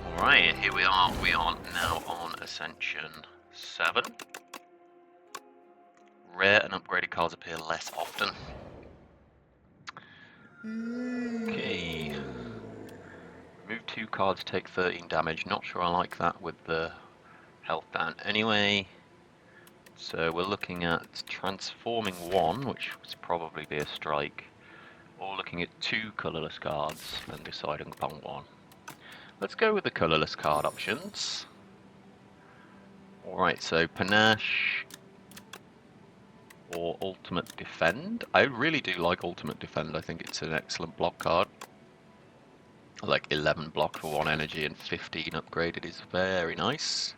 Alright, here we are. We are now on Ascension 7. Rare and upgraded cards appear less often. Okay. Remove 2 cards, take 13 damage. Not sure I like that with the health down anyway. So we're looking at transforming 1, which would probably be a strike, or looking at 2 colourless cards and deciding upon 1. Let's go with the colourless card options. Alright, so Panache or Ultimate Defend. I really do like Ultimate Defend. I think it's an excellent block card. Like 11 block for 1 energy and 15 upgraded is very nice.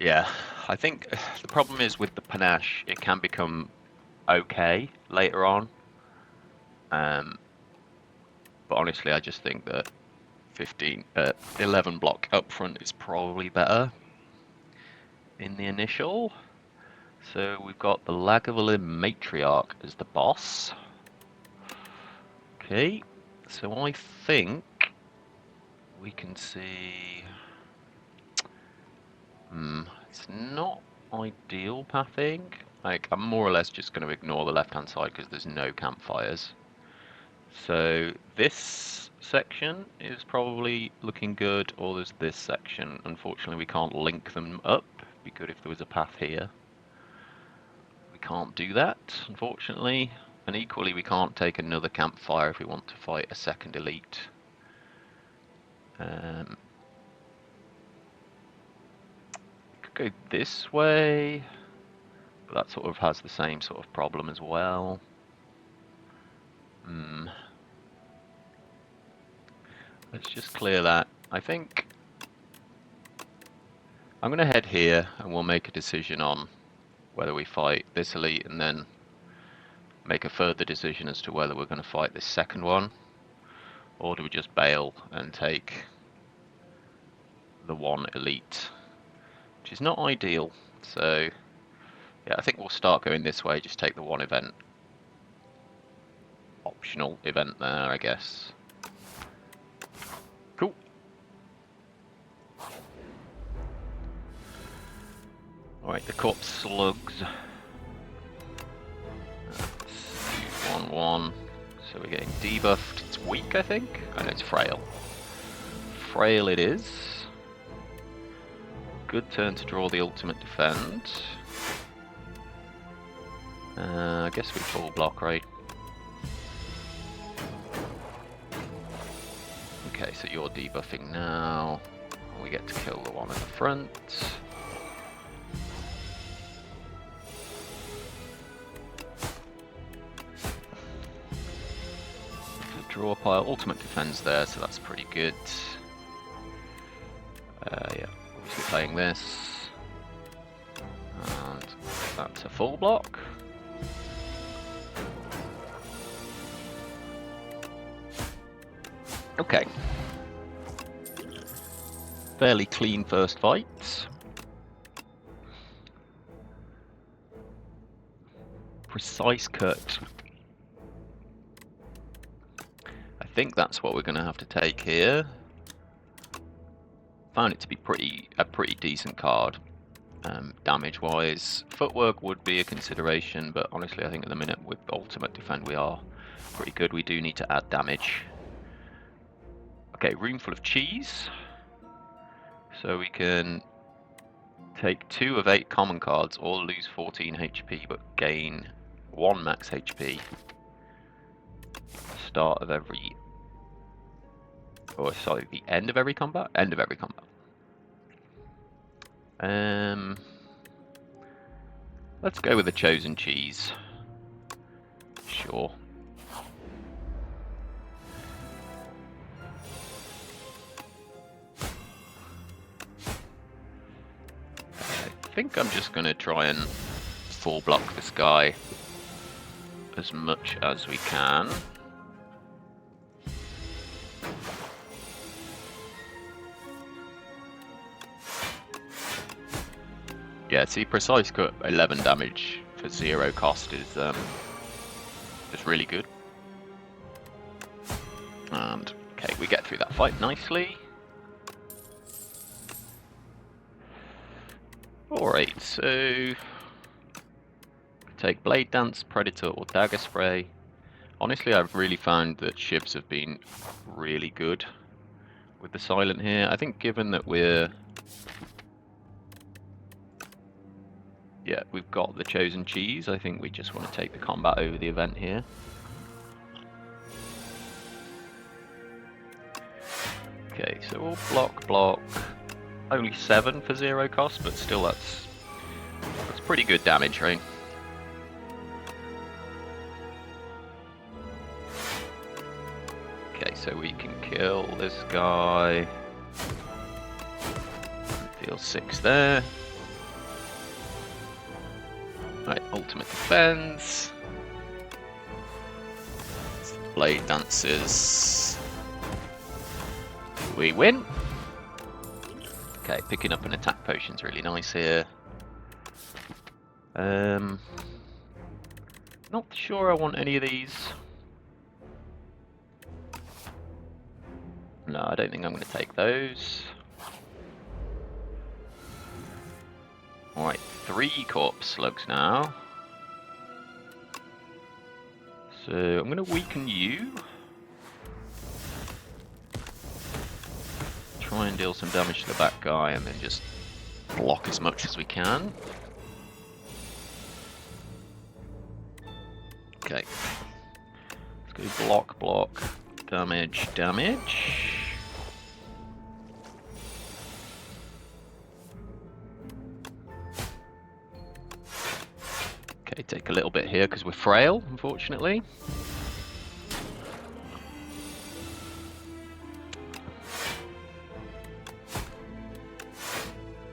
Yeah, I think the problem is with the Panache, it can become okay later on. But honestly, I just think that 11 block up front is probably better in the initial. So we've got the Lagavulin Matriarch as the boss. Okay, so I think we can see... it's not ideal pathing. Like, I'm more or less just going to ignore the left-hand side because there's no campfires. So this section is probably looking good, or there's this section. Unfortunately, we can't link them up. It'd be good if there was a path here. We can't do that, unfortunately. And equally, we can't take another campfire if we want to fight a second elite. Could go this way, but that sort of has the same sort of problem as well. Let's just clear that. I think I'm going to head here and we'll make a decision on whether we fight this elite and then make a further decision as to whether we're going to fight this second one, or do we just bail and take the 1 elite, which is not ideal. So yeah, I think we'll start going this way, just take the 1 event. Optional event there, I guess. Cool. Alright, the corpse slugs. That's 1/1. So we're getting debuffed. It's weak, I think, and it's frail. Frail it is. Good turn to draw the ultimate defend. I guess we full block, right? Okay, so you're debuffing now. We get to kill the 1 in the front. Draw pile, ultimate defense there, so that's pretty good. Yeah, obviously playing this. And that's a full block. Okay. Fairly clean first fight. Precise cut. I think that's what we're going to have to take here. Found it to be a pretty decent card, damage-wise. Footwork would be a consideration, but honestly, I think at the minute with Ultimate Defend we are pretty good. We do need to add damage. Okay, room full of cheese. So we can take 2 of 8 common cards, or lose 14 HP, but gain 1 max HP. Start of every... Oh, sorry, the end of every combat? End of every combat. Let's go with the chosen cheese. Sure. I think I'm just going to try and full block this guy as much as we can. Yeah, see, precise cut 11 damage for 0 cost is really good. And Okay, we get through that fight nicely. Alright, so take Blade Dance, Predator, or Dagger Spray. Honestly, I've really found that Shivs have been really good with the Silent here. I think given that we've got the Chosen Cheese, I think we just want to take the combat over the event here. Okay, so we'll block. Only 7 for 0 cost, but still that's pretty good damage, right? Okay, so we can kill this guy. Deal 6 there. Right, ultimate defense. Blade dances. We win. Okay, picking up an attack potion's really nice here. Not sure I want any of these. No, I don't think I'm going to take those. Alright, 3 corpse slugs now. So I'm going to weaken you. Try and deal some damage to the back guy and then just block as much as we can. Okay. Let's go block, damage. Okay, take a little bit here because we're frail, unfortunately.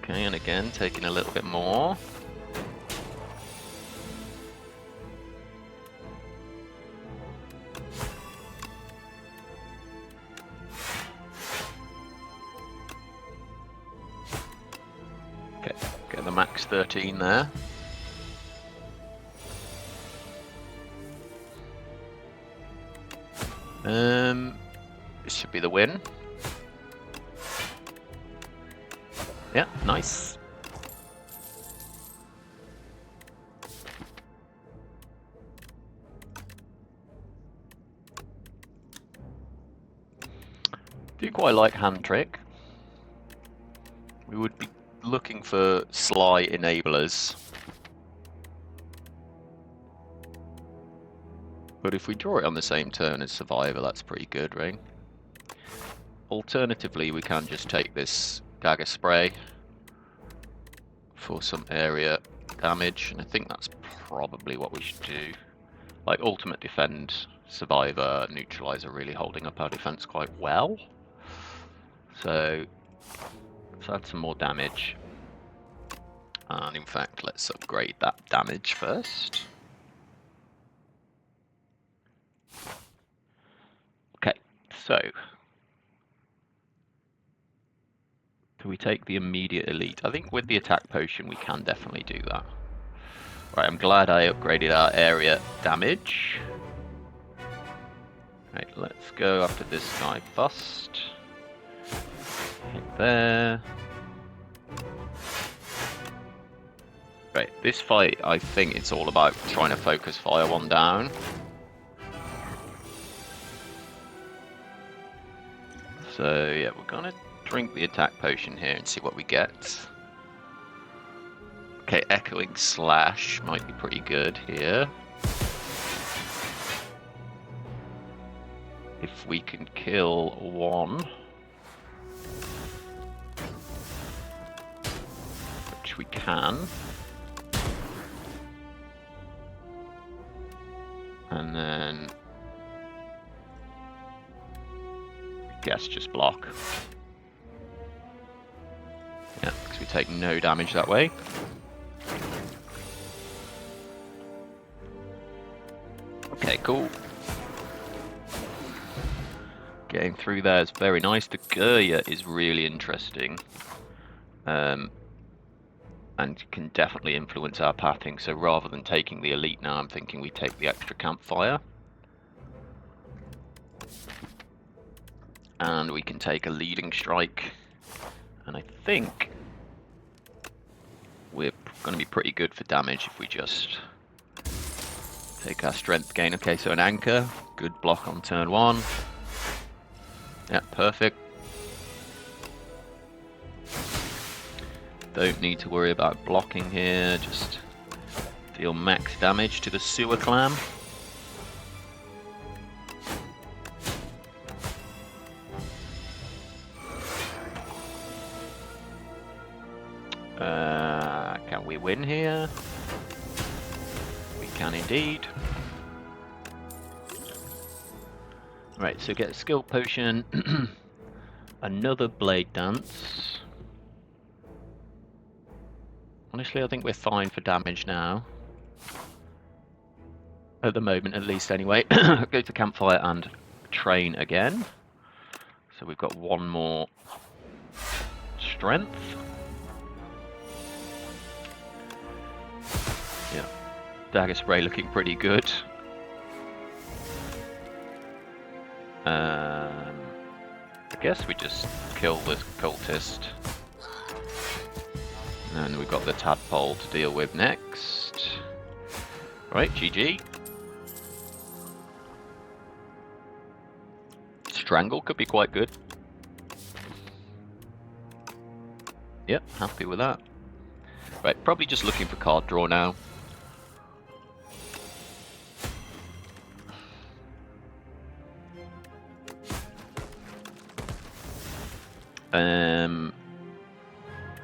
Okay, and again, taking a little bit more. Okay, get the max 13 there. This should be the win. Yeah, nice. Do quite like hand trick. We would be looking for sly enablers. But if we draw it on the same turn as Survivor, that's pretty good, right? Alternatively, we can just take this Dagger Spray for some area damage, and I think that's probably what we should do. Like Ultimate Defend, Survivor, Neutralizer really holding up our defense quite well. So let's add some more damage. And in fact, let's upgrade that damage first. Okay, so do we take the immediate elite? I think with the attack potion we can definitely do that. Right, I'm glad I upgraded our area damage. Right, let's go after this guy first. Hit there. Right, this fight, I think it's all about trying to focus fire one down. So yeah, we're gonna drink the attack potion here and see what we get. Okay, Echoing Slash might be pretty good here. If we can kill one, which we can, and then I guess just block. Yeah, because we take no damage that way. Okay, cool. Getting through there is very nice. The Gurya is really interesting. And can definitely influence our pathing. So rather than taking the elite now, I'm thinking we take the extra campfire. And we can take a leading strike. And I think we're going to be pretty good for damage if we just take our strength gain. Okay, so an anchor. Good block on turn 1. Yeah, perfect. Don't need to worry about blocking here. Just deal max damage to the sewer clam. Can we win here? We can indeed. Right, so get a skill potion, another blade dance. Honestly, I think we're fine for damage now. At the moment, at least anyway. Go to campfire and train again. So we've got one more strength. Yeah, dagger spray looking pretty good. I guess we just kill the cultist. And we've got the tadpole to deal with next. Right, GG. Strangle could be quite good. Yep, happy with that. Right, probably just looking for card draw now.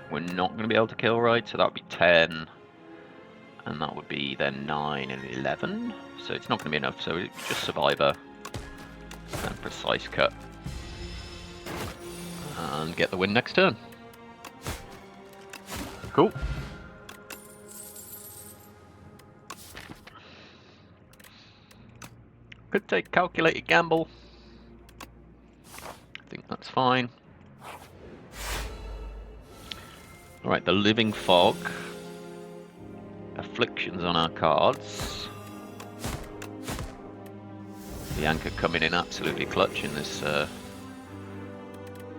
We're not going to be able to kill, right? So that would be 10. And that would be then 9 and 11. So it's not going to be enough. So just Survivor. And Precise Cut. And get the win next turn. Cool. Could take Calculated Gamble. I think that's fine. Alright, the Living Fog. Afflictions on our cards. The Anchor coming in absolutely clutch in this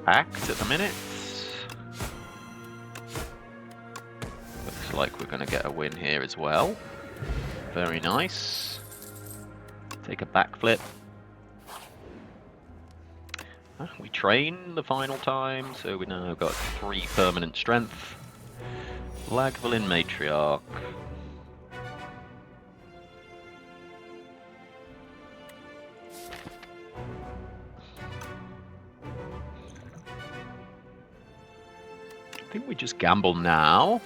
act at the minute. Looks like we're going to get a win here as well. Very nice. Take a backflip. We train the final time, so we now got 3 permanent strength. Lagavulin Matriarch. I think we just gamble now.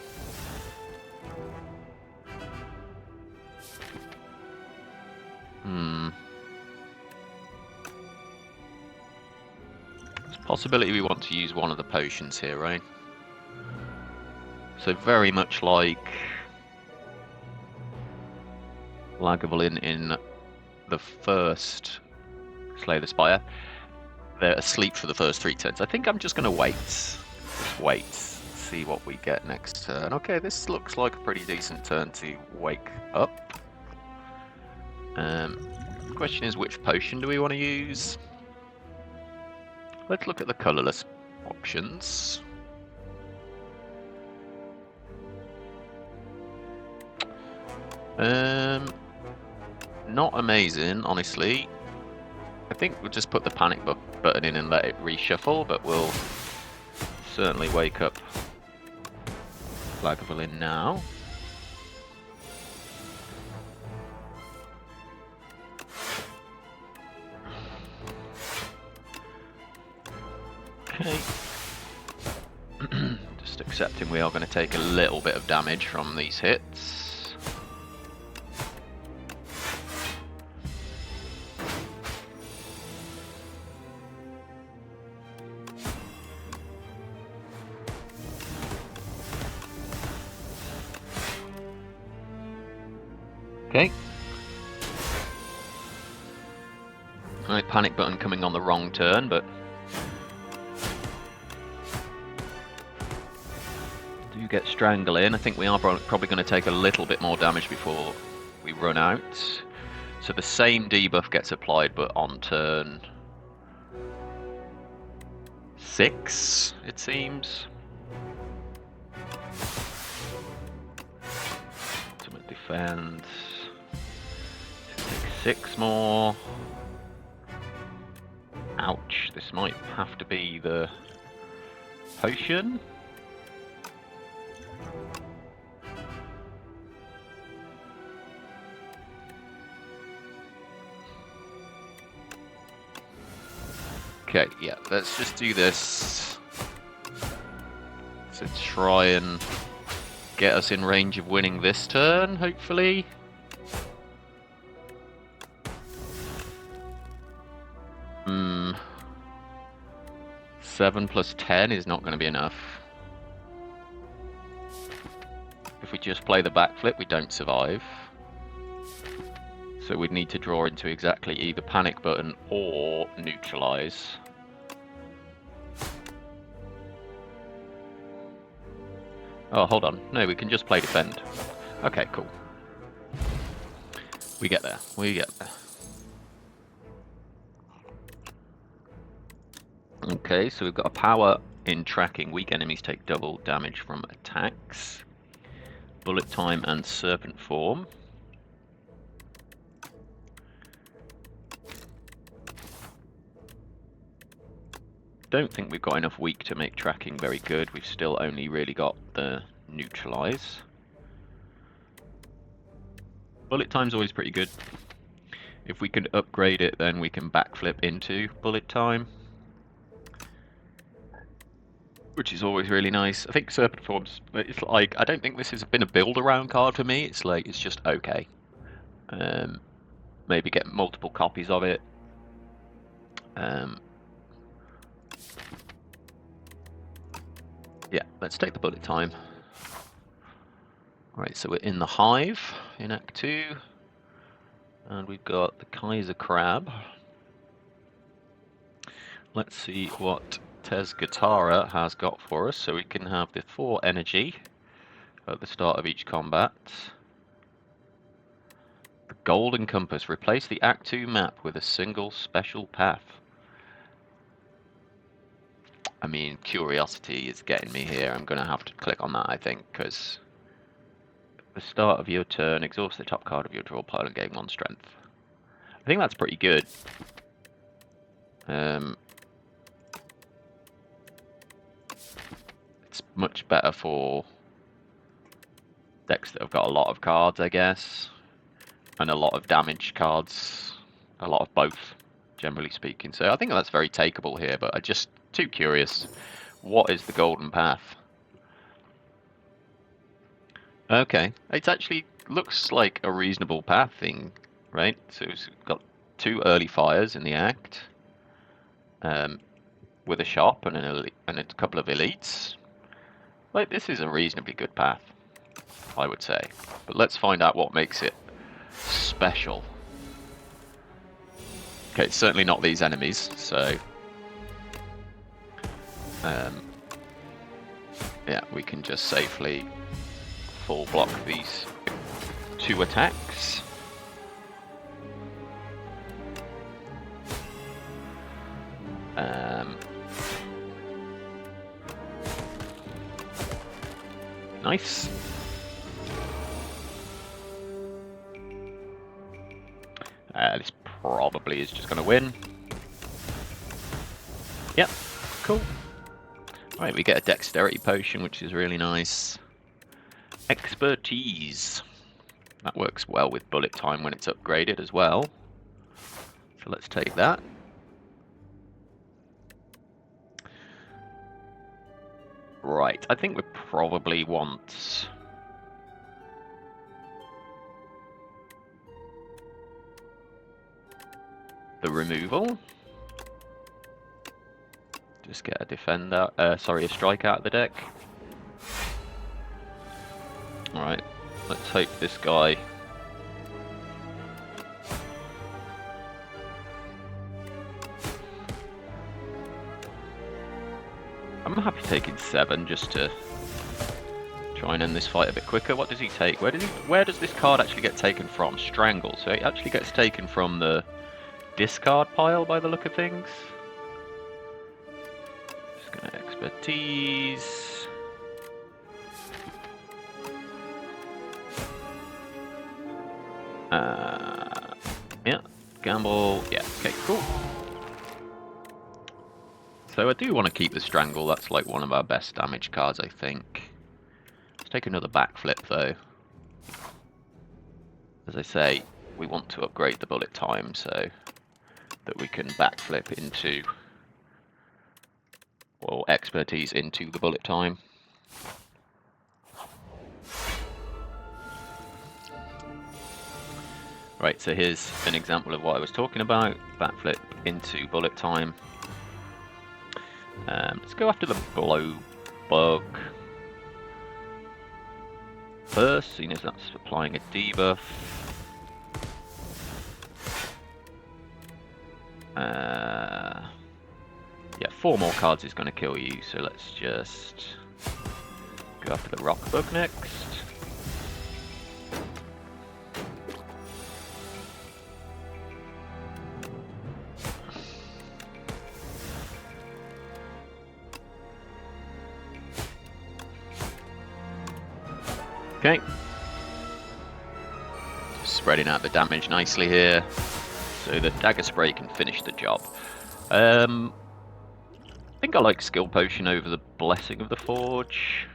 Possibility we want to use one of the potions here, right? So very much like Lagavulin in the first Slay the Spire. They're asleep for the first 3 turns. I think I'm just going to wait. Just wait. See what we get next turn. Okay, this looks like a pretty decent turn to wake up. The question is, which potion do we want to use? Let's look at the colourless options. Not amazing, honestly. I think we'll just put the panic button in and let it reshuffle, but we'll certainly wake up Lagavulin now. Okay. Just accepting we are going to take a little bit of damage from these hits. Okay. My panic button coming on the wrong turn, but do get Strangle in. I think we are probably going to take a little bit more damage before we run out. So the same debuff gets applied, but on turn 6, it seems. Ultimate defense. Take 6 more. Ouch, this might have to be the potion. Okay, yeah, let's just do this to try and get us in range of winning this turn, hopefully. Hmm. 7 plus 10 is not going to be enough. If we just play the backflip, we don't survive. So we'd need to draw into exactly either panic button or neutralize. Oh, hold on. No, we can just play defend. Okay, cool. We get there. We get there. Okay, so we've got a power in tracking. Weak enemies take double damage from attacks. Bullet time and serpent form. Don't think we've got enough weak to make tracking very good. We've still only really got the neutralize. Bullet time's always pretty good. If we can upgrade it, then we can backflip into bullet time, which is always really nice. I think serpent forms, it's like, I don't think this has been a build around card for me. It's like, it's just okay. Maybe get multiple copies of it. Yeah, let's take the bullet time. Alright, so we're in the Hive in Act 2. And we've got the Kaiser Crab. Let's see what Tezgatara has got for us. So we can have the 4 energy at the start of each combat. The Golden Compass. Replace the Act 2 map with a single special path. I mean, curiosity is getting me here. I'm going to have to click on that, I think, because at the start of your turn, exhaust the top card of your draw pile and gain 1 strength. I think that's pretty good. It's much better for decks that have got a lot of cards, I guess, and a lot of damage cards, a lot of both, generally speaking. So I think that's very takeable here, but I'm just too curious. What is the golden path? Okay, it actually looks like a reasonable path thing, right? So it's got 2 early fires in the act, with a shop and a couple of elites. Like, this is a reasonably good path, I would say. But let's find out what makes it special. Okay, it's certainly not these enemies, so yeah, we can just safely full block these 2 attacks. Nice. This probably is just going to win. Yep, cool. Right, we get a dexterity potion, which is really nice. Expertise. That works well with bullet time when it's upgraded as well. So let's take that. Right, I think we probably want the removal. Just get a defender, a strike out of the deck. Alright, let's hope this guy I'm happy taking 7 just to try and end this fight a bit quicker. What does he take? Where does this card actually get taken from? Strangle. So it actually gets taken from the discard pile by the look of things. Just expertise. Yeah, gamble. Yeah, okay, cool. So I do want to keep the strangle. That's like one of our best damage cards, I think. Let's take another backflip though. As I say, we want to upgrade the bullet time so that we can backflip into, well, expertise into the bullet time. Right, so here's an example of what I was talking about. Backflip into bullet time. Let's go after the blow bug first, seeing as that's applying a debuff. Yeah, 4 more cards is going to kill you, so let's just go after the rock bug next. Okay. Spreading out the damage nicely here, so the dagger spray can finish the job. I think I like skill potion over the blessing of the forge,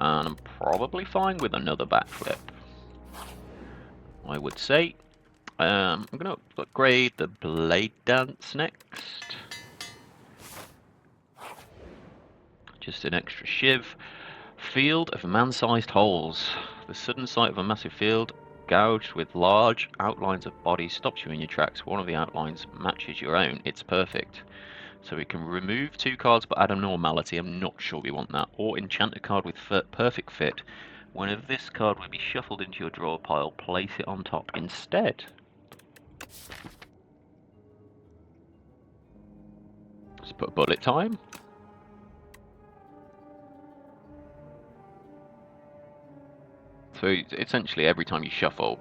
and I'm probably fine with another backflip, I would say. I'm going to upgrade the blade dance next. Just an extra shiv. Field of man-sized holes. The sudden sight of a massive field gouged with large outlines of bodies stops you in your tracks. One of the outlines matches your own. It's perfect. So we can remove 2 cards but add a normality. I'm not sure we want that. Or enchant a card with perfect fit. One of this card will be shuffled into your draw pile. Place it on top instead. Let's put bullet time. So essentially every time you shuffle,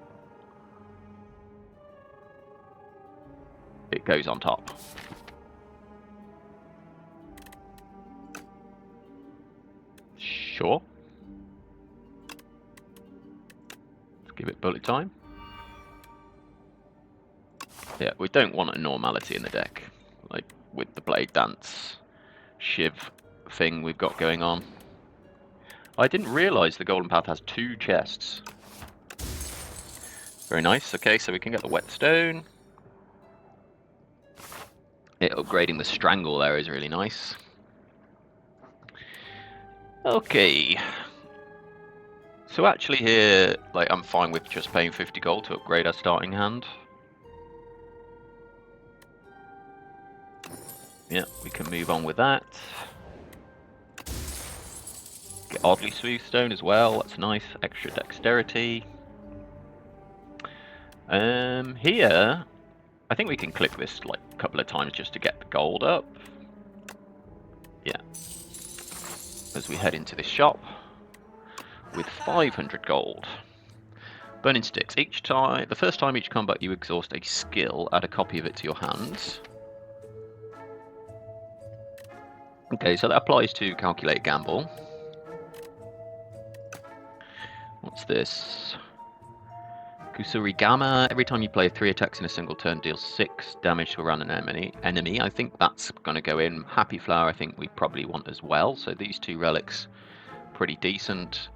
it goes on top. Sure. Let's give it bullet time. Yeah, we don't want a normality in the deck, like with the blade dance shiv thing we've got going on. I didn't realise the Golden Path has 2 chests. Very nice. Okay, so we can get the whetstone. Upgrading the strangle there is really nice. Okay. So actually here, like, I'm fine with just paying 50 gold to upgrade our starting hand. Yeah, we can move on with that. Get oddly smooth stone as well. That's nice. Extra dexterity. Here, I think we can click this like a couple of times just to get the gold up. Yeah. As we head into this shop with 500 gold. Burning sticks. The first time each combat you exhaust a skill, add a copy of it to your hands. Okay, so that applies to calculate gamble. What's this? Kusurigama. Every time you play 3 attacks in a single turn, deals 6 damage to a random enemy. I think that's going to go in. Happy Flower I think we probably want as well. So these 2 relics, pretty decent.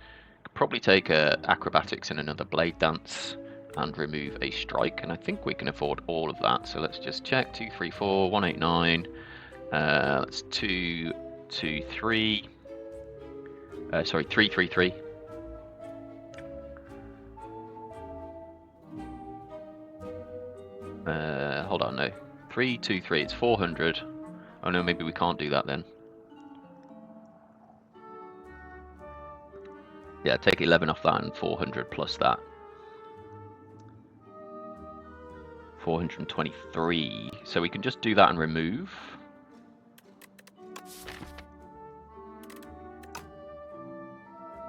Could probably take acrobatics and another blade dance and remove a strike. And I think we can afford all of that. So let's just check. 2, 3, 4, 189. That's 2, 2, 3. Sorry, 3, 3, 3. Hold on, no. 3, 2, 3, it's 400. Oh no, maybe we can't do that then. Yeah, take 11 off that and 400 plus that. 423. So we can just do that and remove.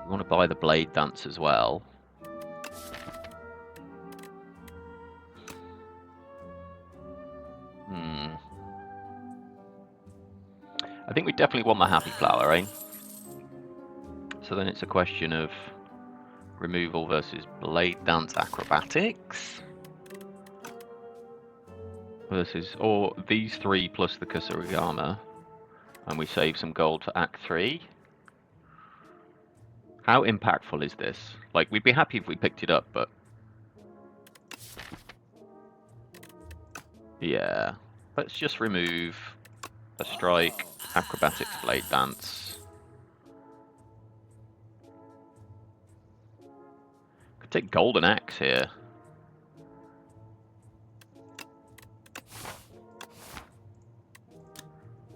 We want to buy the blade dance as well. I think we definitely want the Happy Flower, right? So then it's a question of removal versus Blade Dance Acrobatics. Versus, or these three plus the Kusarigama. And we save some gold for Act 3. How impactful is this? Like, we'd be happy if we picked it up, but... yeah. Let's just remove a strike, acrobatics, blade dance. Could take golden axe here.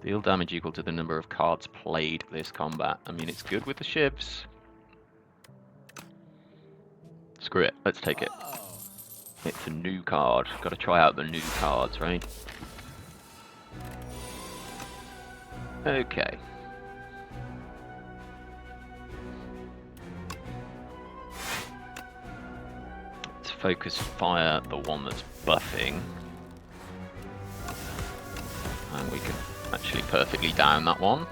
Deal damage equal to the number of cards played this combat. I mean, it's good with the Shivs. Screw it, let's take it. It's a new card. Got to try out the new cards, right? Okay. Let's focus fire the one that's buffing. And we can actually perfectly down that one.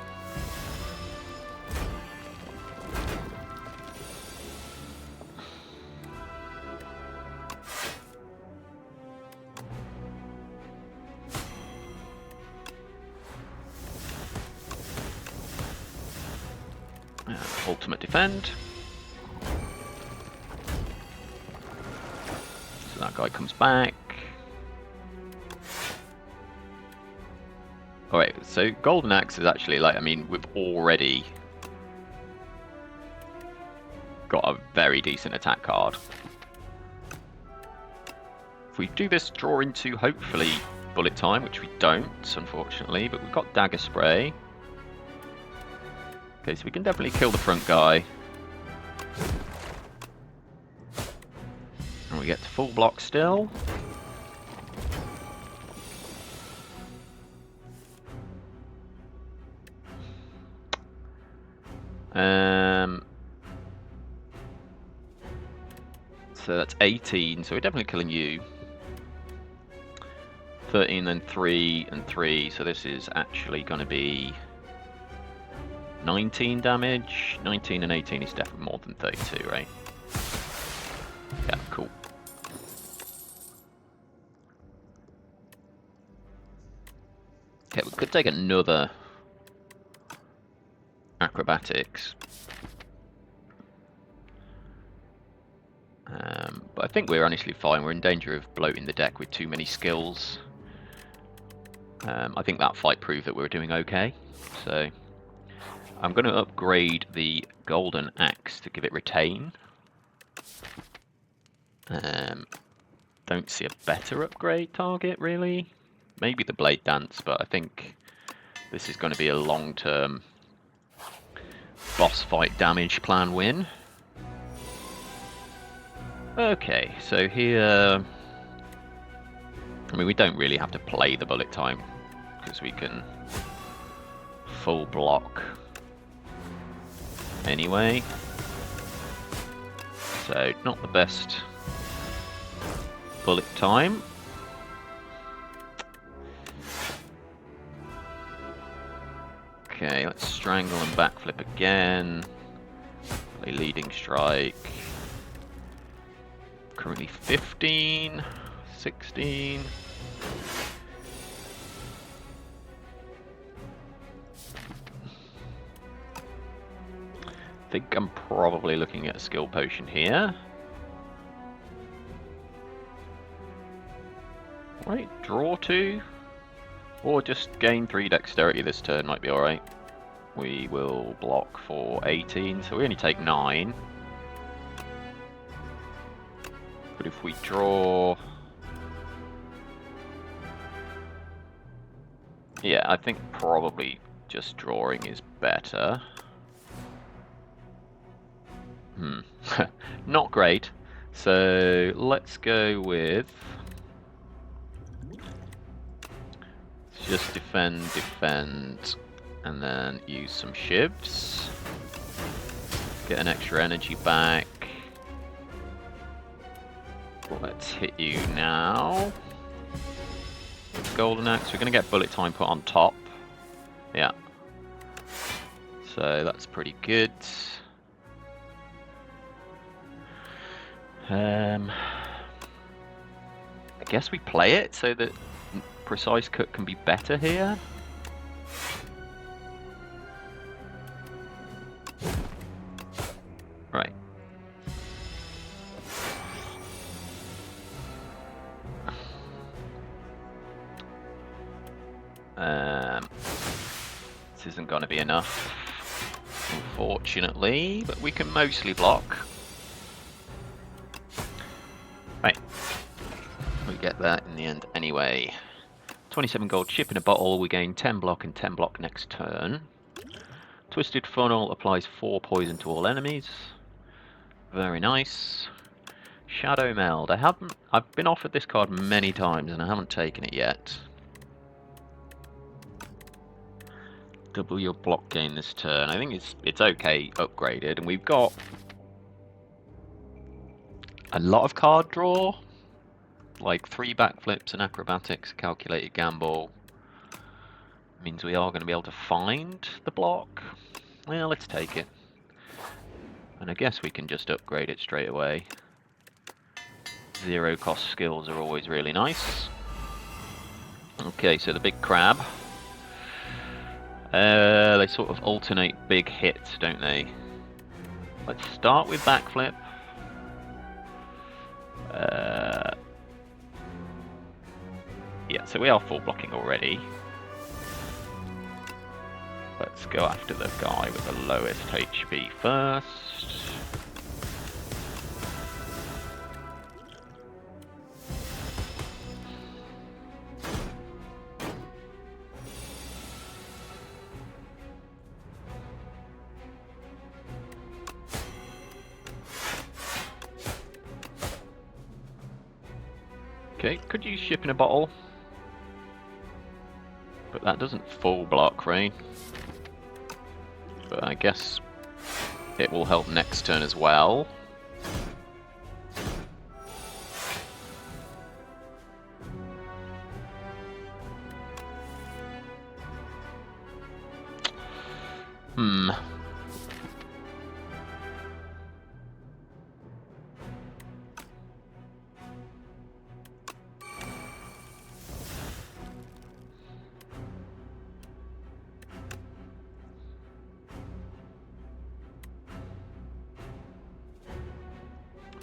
Ultimate defend. So that guy comes back. Alright, so Golden Axe is actually like, I mean, we've already got a very decent attack card. If we do this, draw into, hopefully, bullet time, which we don't, unfortunately, but we've got Dagger Spray. Okay, so we can definitely kill the front guy. And we get to full block still. So that's 18, so we're definitely killing you. 13, then 3, and 3, so this is actually going to be 19 damage. 19 and 18 is definitely more than 32, right? Yeah, cool. Okay, we could take another acrobatics. But I think we're honestly fine. We're in danger of bloating the deck with too many skills. I think that fight proved that we were doing okay. So I'm going to upgrade the Golden Axe to give it retain. Don't see a better upgrade target, really. Maybe the Blade Dance, but I think this is going to be a long-term boss fight damage plan win. Okay, so here... I mean, we don't really have to play the bullet time, because we can full block anyway. So, not the best bullet time. Okay, let's strangle and backflip again. Play leading strike. Currently 15, 16. I think I'm probably looking at a skill potion here. Right, draw 2. Or just gain 3 dexterity this turn might be alright. We will block for 18, so we only take 9. But if we draw... yeah, I think probably just drawing is better. Not great. So let's go with... just defend, and then use some Shivs. Get an extra energy back. Let's hit you now. Golden Axe, we're going to get bullet time put on top. Yeah, So that's pretty good. I guess we play it so that precise cut can be better here. Right. This isn't going to be enough, unfortunately, but we can mostly block. Right. We get that in the end anyway. 27 gold, chip in a bottle, we gain 10 block and 10 block next turn. Twisted Funnel applies 4 poison to all enemies. Very nice. Shadow Meld. I've been offered this card many times and I haven't taken it yet. Double your block gain this turn. I think it's okay upgraded, and we've got a lot of card draw. Like 3 backflips and acrobatics, calculated gamble. Means we are going to be able to find the block. Well, let's take it. And I guess we can just upgrade it straight away. 0 cost skills are always really nice. Okay, so the big crab. They sort of alternate big hits, don't they? Let's start with backflip. Yeah, so we are full blocking already. Let's go after the guy with the lowest HP first. Okay, could use ship in a bottle. But that doesn't full block, right? But I guess it will help next turn as well.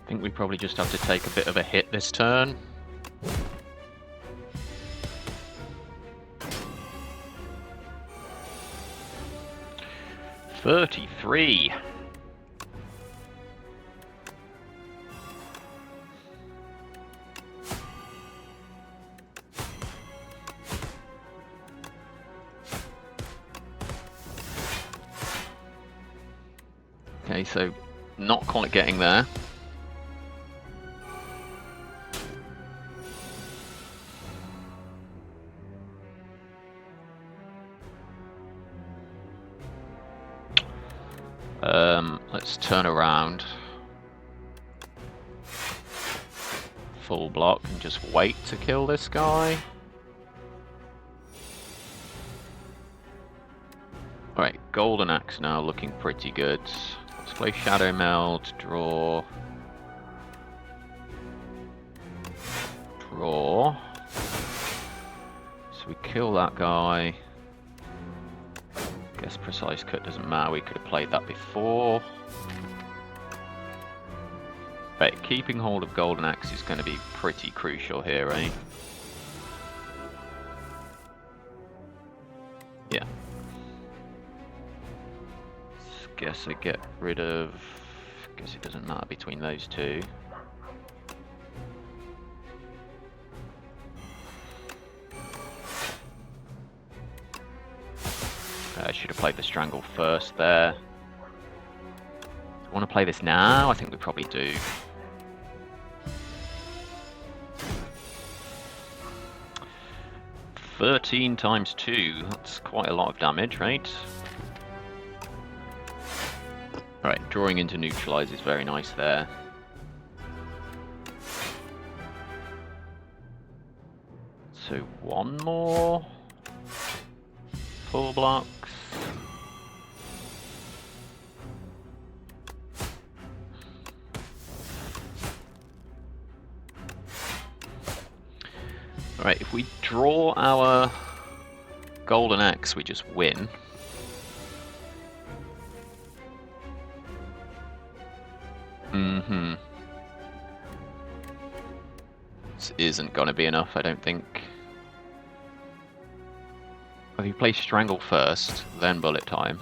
I think we probably just have to take a bit of a hit this turn. $33. Okay, so not quite getting there. Let's turn around. Full block and just wait to kill this guy. Alright, Golden Axe now looking pretty good. Let's play Shadow Meld, draw. Draw. So we kill that guy. Guess precise cut doesn't matter, we could have played that before. Right, keeping hold of Golden Axe is going to be pretty crucial here, eh? Yeah. Guess I get rid of... Guess it doesn't matter between those two. I should have played the Strangle first there. Want to play this now? I think we probably do. $13 times 2, that's quite a lot of damage, right? Alright, drawing into neutralize is very nice there. So one more. Full blocks. Right, if we draw our golden X, we just win. This isn't going to be enough, I don't think. If you play Strangle first, then Bullet Time.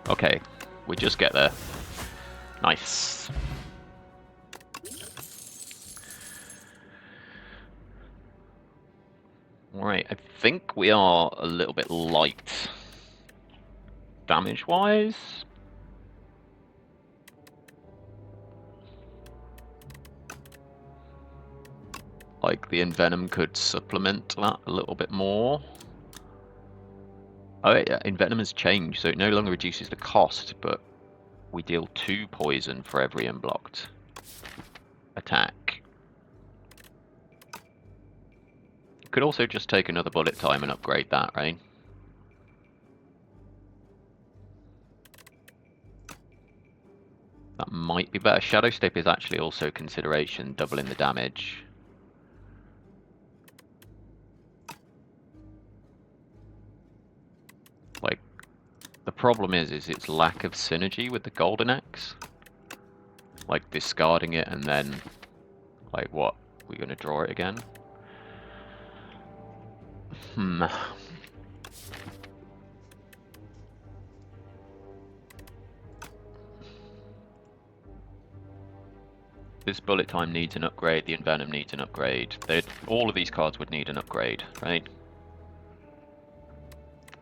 Okay, we just get there. Nice. Alright, I think we are a little bit light damage-wise. Like, the Envenom could supplement that a little bit more. Oh yeah, Envenom has changed, so it no longer reduces the cost, but we deal 2 poison for every unblocked attack. Could also just take another Bullet Time and upgrade that, right? That might be better. Shadow Step is actually also a consideration, doubling the damage. Like, the problem is its lack of synergy with the Golden Axe. Like, discarding it and then, like, what? We're going to draw it again? This Bullet Time needs an upgrade, the Envenom needs an upgrade. All of these cards would need an upgrade, right?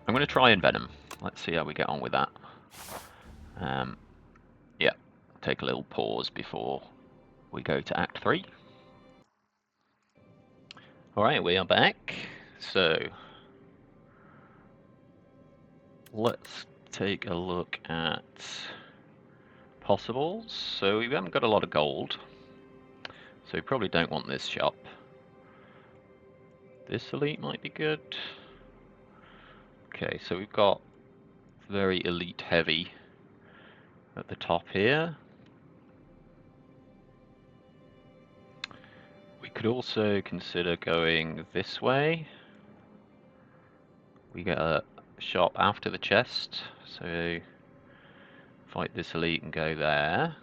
I'm going to try Envenom. Let's see how we get on with that. Yeah, take a little pause before we go to Act 3. Alright, we are back. So, let's take a look at possibles. So we haven't got a lot of gold. So we probably don't want this shop. This elite might be good. Okay, so we've got very elite heavy at the top here. We could also consider going this way. We get a shop after the chest, so fight this elite and go there.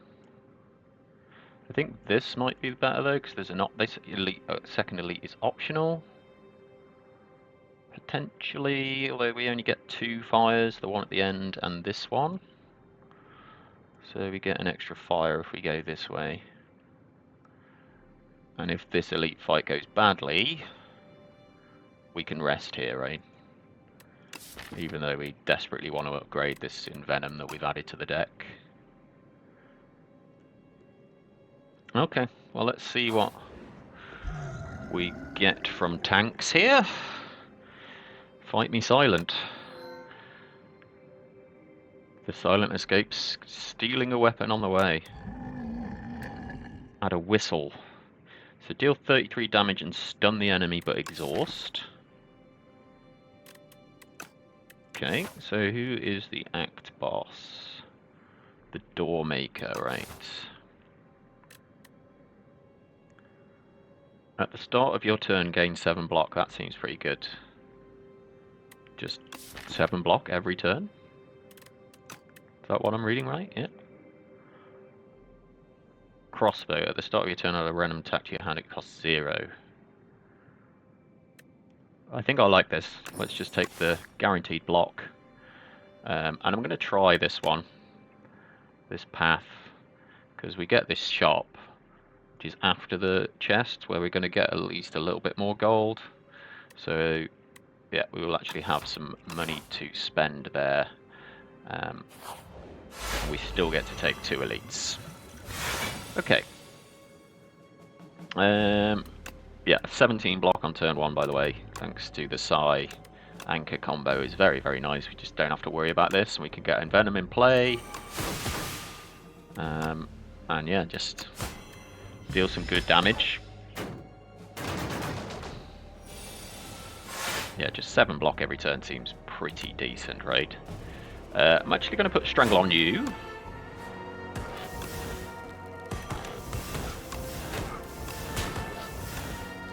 I think this might be better though, because there's this elite, second elite is optional. Potentially, although we only get 2 fires, the one at the end and this one. So we get an extra fire if we go this way. And if this elite fight goes badly, we can rest here, right? Even though we desperately want to upgrade this Envenom that we've added to the deck. Okay, well let's see what we get from tanks here. Fight me silent. The silent escapes, stealing a weapon on the way. Add a whistle. So deal 33 damage and stun the enemy but exhaust. Okay, so who is the act boss? The door maker, right. At the start of your turn, gain 7 block. That seems pretty good. Just 7 block every turn? Is that what I'm reading right? Yeah. Crossbow. At the start of your turn, add a random attack to your hand. It costs 0. I think I like this. Let's just take the guaranteed block. And I'm going to try this one. This path. Because we get this shop, which is after the chest, where we're going to get at least a little bit more gold. So, yeah, we will actually have some money to spend there. We still get to take 2 elites. Okay. Yeah, 17 block on turn 1, by the way, thanks to the Psy Anchor combo is very, very nice. We just don't have to worry about this, and we can get Envenom in play. And yeah, just deal some good damage. Yeah, just 7 block every turn seems pretty decent, right? I'm actually going to put Strangle on you.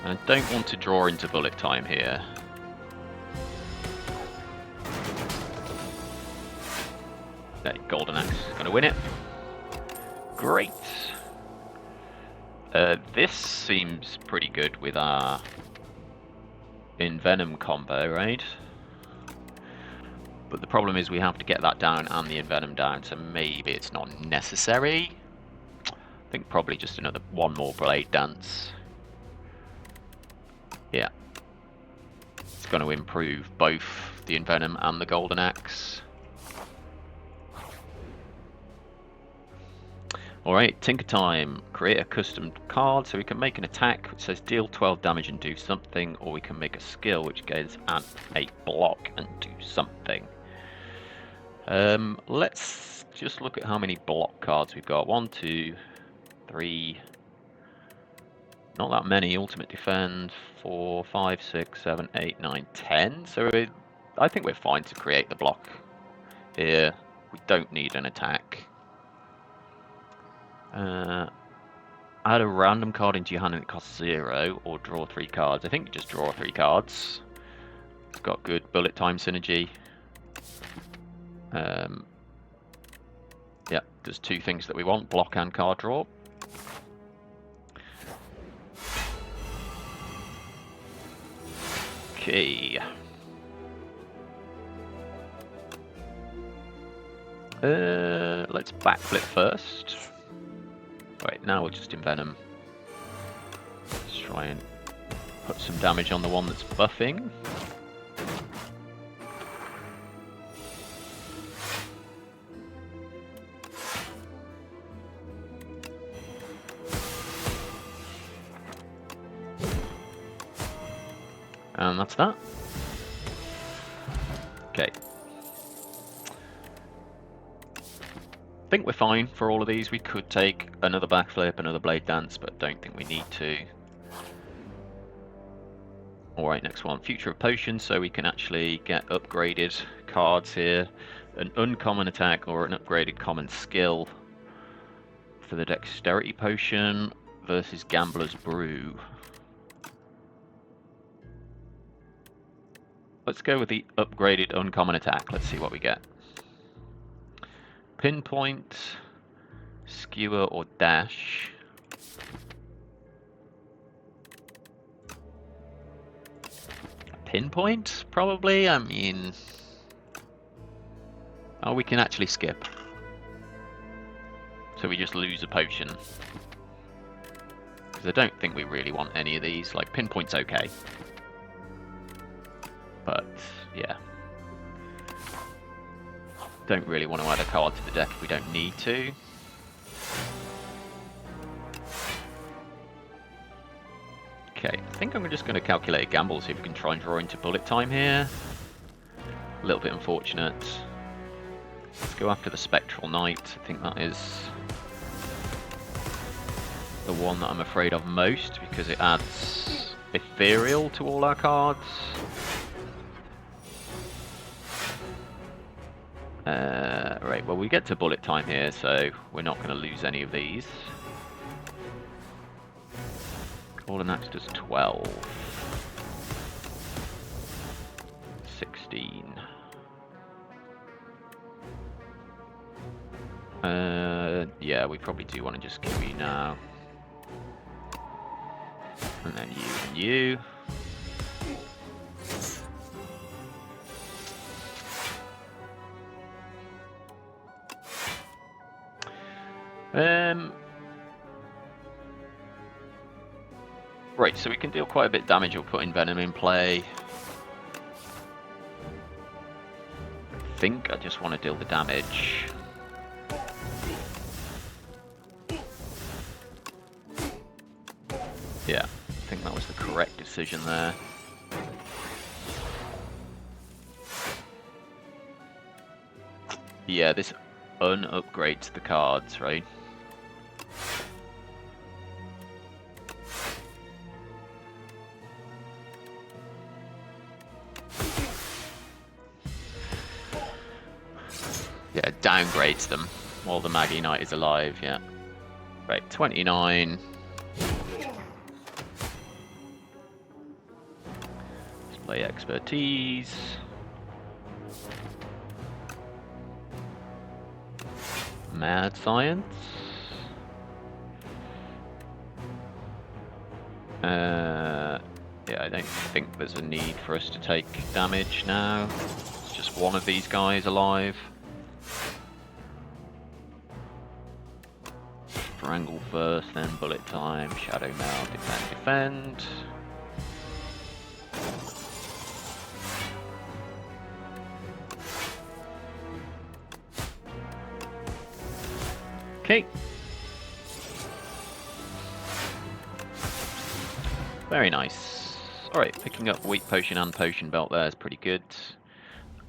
I don't want to draw into bullet time here. That Golden Axe is going to win it. Great. This seems pretty good with our Envenom combo, right? But the problem is we have to get that down and the Envenom down, so maybe it's not necessary. I think probably just one more Blade Dance. Yeah. It's going to improve both the Envenom and the Golden Axe. Alright, Tinker Time. Create a custom card so we can make an attack which says deal 12 damage and do something, or we can make a skill which goes add a block and do something. Let's just look at how many block cards we've got. 1, 2, 3. Not that many. Ultimate Defend. 4, 5, 6, 7, 8, 9, 10. So I think we're fine to create the block here. We don't need an attack. Add a random card into your hand and it costs 0, or draw 3 cards. I think you just draw 3 cards. It's got good bullet time synergy. Yeah, there's 2 things that we want, block and card draw. Okay. Let's backflip first. Right, now we'll just Envenom. Let's try and put some damage on the one that's buffing. And that's that. Okay. I think we're fine for all of these. We could take another backflip, another blade dance, but don't think we need to. Alright, next one. Future of Potions, so we can actually get upgraded cards here. An uncommon attack or an upgraded common skill for the Dexterity Potion versus Gambler's Brew. Let's go with the upgraded uncommon attack. Let's see what we get. Pinpoint, Skewer, or Dash. Pinpoint, probably? I mean... Oh, we can actually skip. So we just lose a potion. Because I don't think we really want any of these. Like, Pinpoint's okay. But, yeah. Don't really want to add a card to the deck if we don't need to. Okay, I think I'm just going to calculate a gamble, see if we can try and draw into bullet time here. A little bit unfortunate. Let's go after the Spectral Knight. I think that is the one that I'm afraid of most, because it adds Ethereal to all our cards. Right, well, we get to bullet time here, so we're not going to lose any of these. Golden Axe does 12. 16. Yeah, we probably do want to just kill you now. And then you and you. Right, so we can deal quite a bit of damage or putting Venom in play. I think I just want to deal the damage. Yeah, I think that was the correct decision there. Yeah, this unupgrades the cards, right? Yeah, it downgrades them while the Maggie Knight is alive, yeah. Right, 29. Play expertise. Mad science. Yeah, I don't think there's a need for us to take damage now. It's just one of these guys alive. Strangle first, then bullet time. Shadow now, defend, defend. Okay. Very nice. Alright, picking up weak potion and potion belt there is pretty good.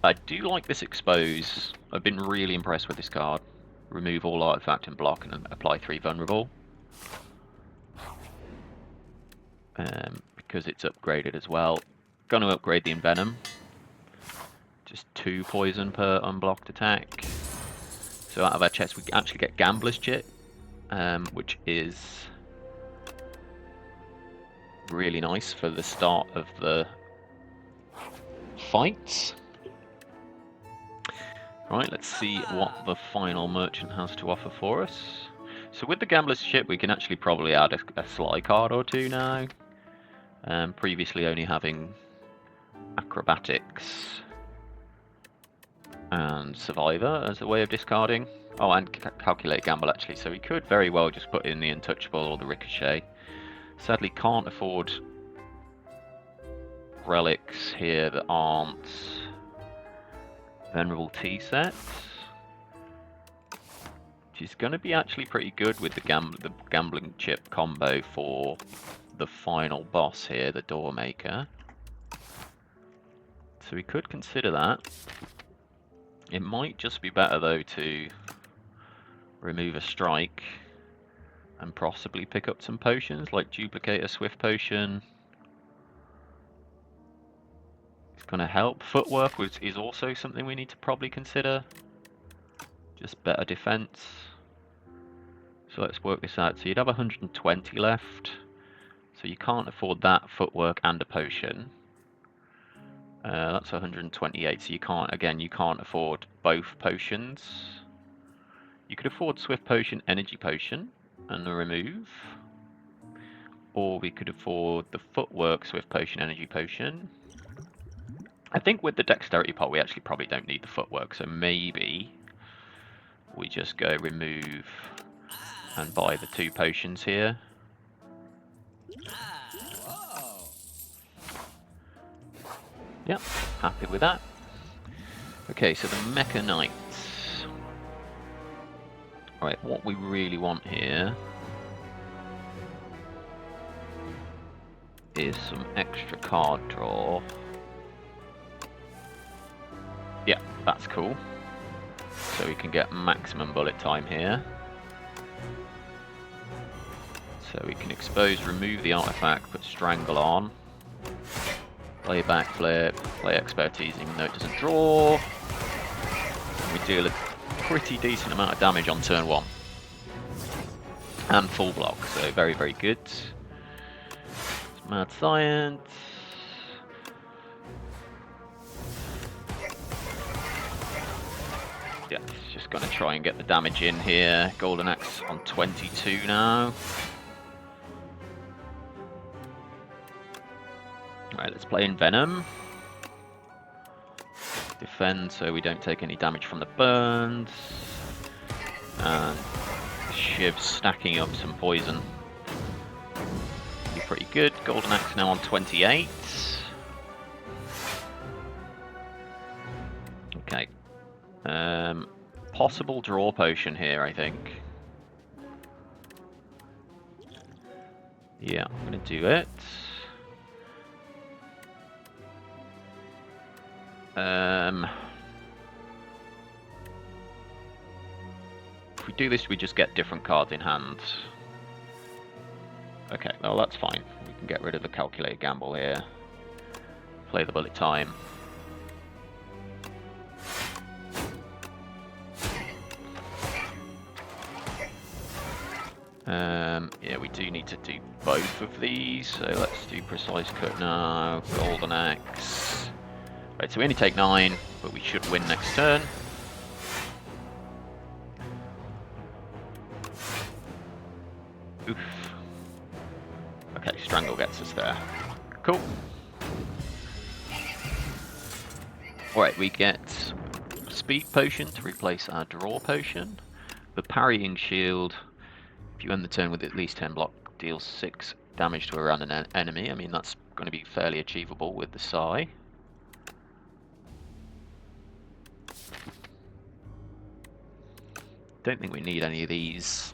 I do like this expose. I've been really impressed with this card. Remove all artifact and block and apply 3 vulnerable. Because it's upgraded as well. Gonna upgrade the envenom. Just 2 poison per unblocked attack. So out of our chest we actually get Gambler's Chip, which is really nice for the start of the fight. Right, let's see what the final merchant has to offer for us. So with the Gambler's Chip we can actually probably add a Sly card or 2 now. Previously only having Acrobatics and Survivor as a way of discarding. Oh, and Calculate Gamble actually, so we could very well just put in the Untouchable or the Ricochet. Sadly can't afford relics here that aren't Venerable Tea sets, which is going to be actually pretty good with the Gambling Chip combo for the final boss here, the Doormaker. So we could consider that. It might just be better though to remove a strike and possibly pick up some potions, like duplicate a Swift Potion. It's going to help. Footwork is also something we need to probably consider. Just better defense. So let's work this out. So you'd have 120 left. So you can't afford that, footwork and a potion. That's 128, so you can't afford both potions. You could afford Swift Potion, Energy Potion, and the remove. Or we could afford the Footwork, Swift Potion, Energy Potion. I think with the Dexterity pot we actually probably don't need the Footwork, so maybe we just go remove and buy the 2 potions here. Yep, happy with that. Okay, so the Mecha Knights. Right, what we really want here is some extra card draw. Yeah, that's cool. So we can get maximum bullet time here. So we can expose, remove the artifact, put Strangle on. Play backflip, play expertise even though it doesn't draw. And we deal a pretty decent amount of damage on turn 1. And full block, so very, very good. Mad Science. Yeah, it's just going to try and get the damage in here. Golden Axe on 22 now. Right, let's play in Venom. Defend so we don't take any damage from the burns. And Shivs stacking up some poison. Be pretty good. Golden Axe now on 28. Okay. Possible draw potion here, I think. Yeah, I'm going to do it. If we do this, we just get different cards in hand. Okay, well that's fine. We can get rid of the Calculated Gamble here. Play the bullet time. Yeah, we do need to do both of these, so let's do Precise Cut now, Golden Axe. Right, so we only take 9, but we should win next turn. Oof. Okay, Strangle gets us there. Cool. Alright, we get Speed Potion to replace our Draw Potion. The Parrying Shield, if you end the turn with at least 10 block, deals 6 damage to a random enemy. I mean, that's going to be fairly achievable with the Sai. Don't think we need any of these.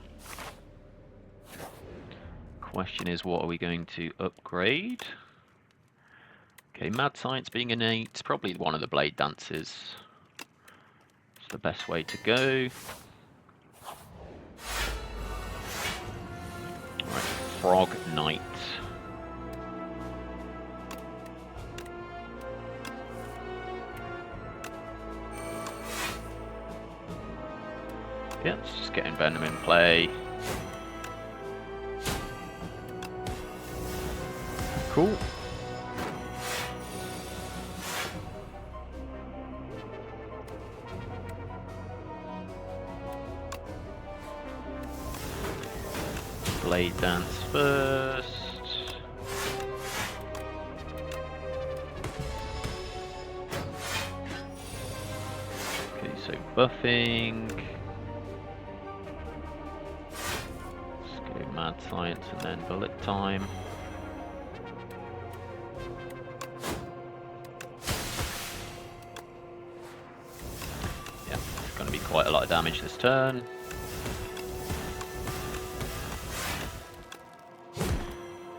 Question is, what are we going to upgrade? Okay, Mad Science being innate, probably one of the Blade Dances. It's the best way to go. Alright, Frog Knight. Yeah, let's just get Venom in play. Cool. Blade Dance first. Okay, so buffing. Mad Science and then Bullet Time. Yeah, it's going to be quite a lot of damage this turn.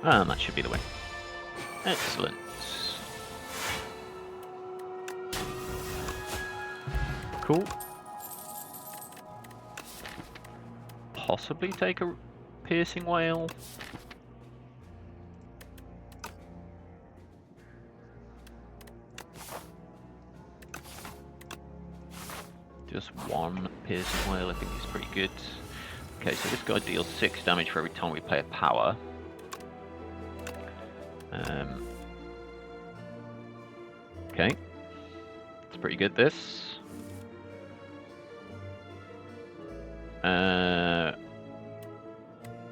And that should be the win. Excellent. Cool. Possibly take a Piercing Whale. Just one Piercing Whale, I think is pretty good. Okay, so this guy deals 6 damage for every time we play a power. Okay, it's pretty good, this.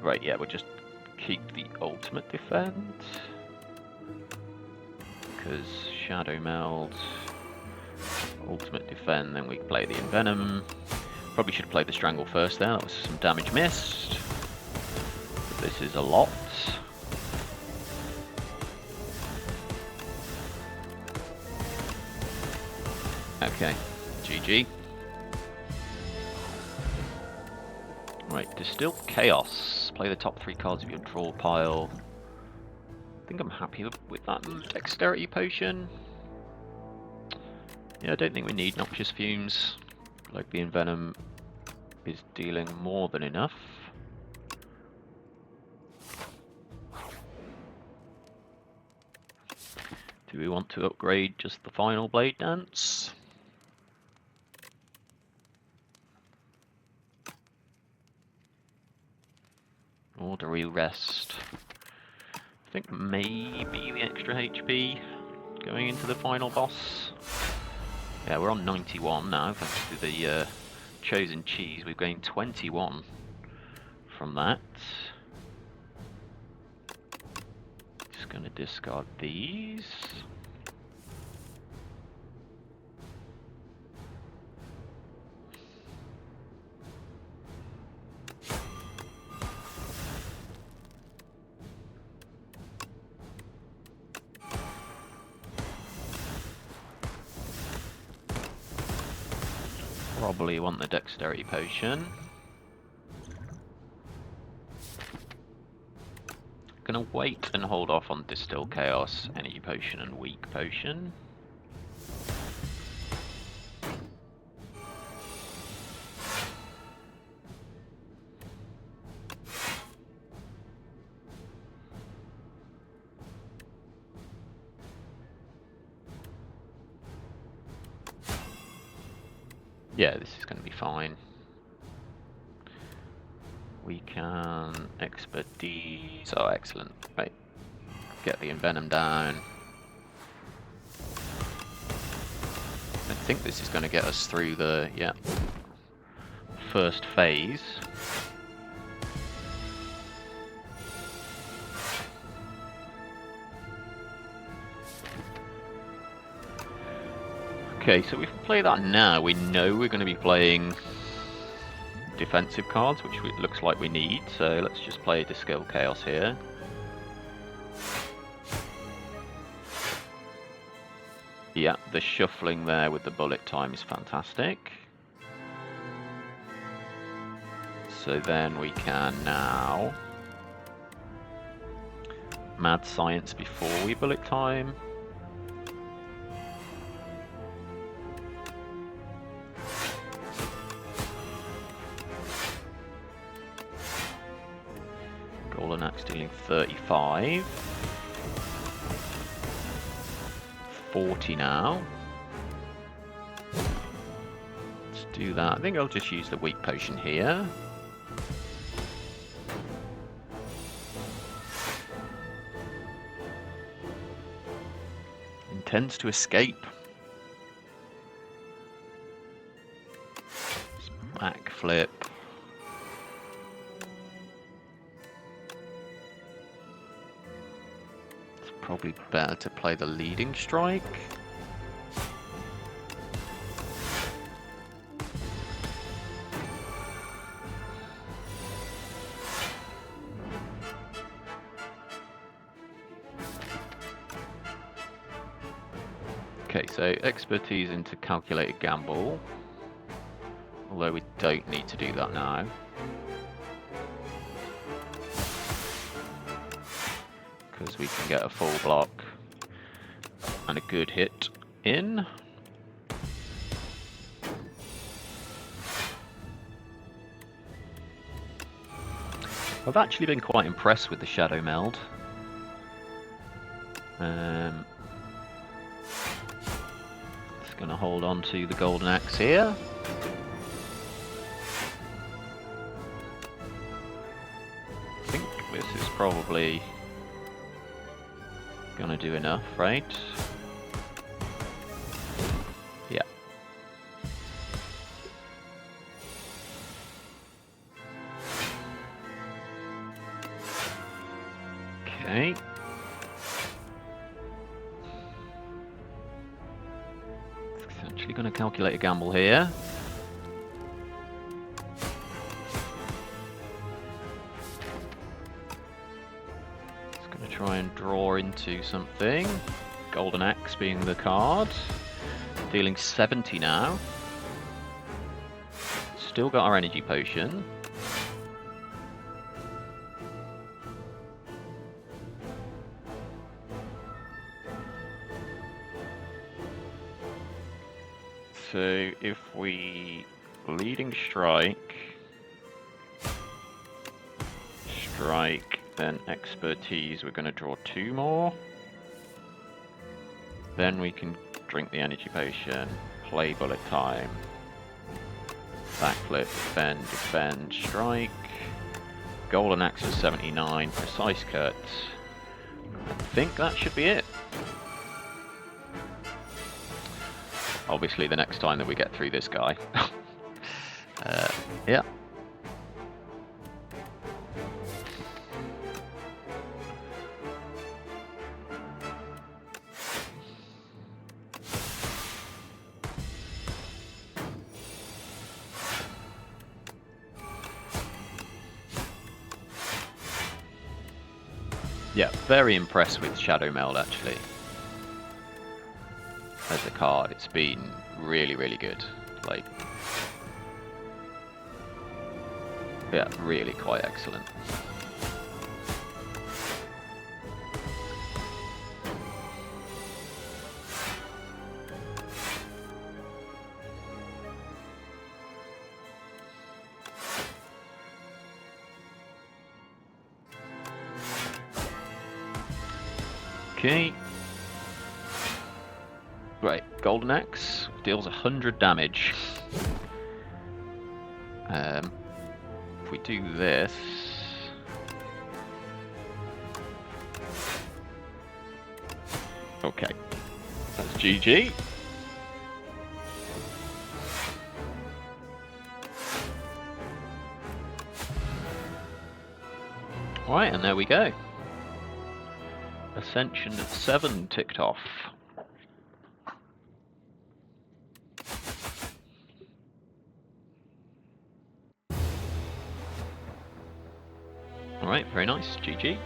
Right, yeah, we'll just keep the ultimate defend. Because Shadow Meld, ultimate defend, then we can play the Envenom. Probably should have played the Strangle first there, that was some damage missed. But this is a lot. Okay, GG. Right, Distill Chaos. Play the top 3 cards of your draw pile. I think I'm happy with that Dexterity Potion. Yeah, I don't think we need Noxious Fumes. Like the Envenom is dealing more than enough. Do we want to upgrade just the final Blade Dance? Or do we rest? I think maybe the extra HP going into the final boss. Yeah, we're on 91 now, thanks to the Chosen Cheese. We've gained 21 from that. Just going to discard these. Probably want the Dexterity Potion. Gonna wait and hold off on Distill Chaos, Energy Potion and Weak Potion. Yeah, this is going to be fine. We can expertise. Oh, excellent. Right. Get the envenom down. I think this is going to get us through the, first phase. Okay, so if we play that now, we know we're going to be playing defensive cards, which it looks like we need, so let's just play Diskill Chaos here. Yeah, the shuffling there with the bullet time is fantastic. So then we can now Mad Science before we bullet time. Golden Axe dealing 35. 40 now. Let's do that. I think I'll just use the weak potion here. Intends to escape. Backflip. It's probably better to play the leading strike. Okay, so expertise into calculated gamble, although we don't need to do that now. Because we can get a full block and a good hit in. I've actually been quite impressed with the Shadow Meld. Going to hold on to the Golden Axe here. I think this is probably going to do enough, right? Yeah. Okay. Going to calculate a gamble here. It's going to try and draw into something. Golden Axe being the card. Dealing 70 now. Still got our energy potion. So if we leading strike, then expertise, we're going to draw 2 more. Then we can drink the energy potion, play bullet time, backflip, defend, strike. Golden Axe for 79, precise cut. I think that should be it. Obviously, the next time that we get through this guy. Yeah. Yeah, very impressed with Shadow Meld, actually. As a card, it's been really, really good. Like, yeah, really quite excellent. Okay. Right, Golden Axe deals 100 damage. If we do this... Okay, that's GG. Alright, and there we go. Ascension 7 ticked off. Alright, very nice, GG.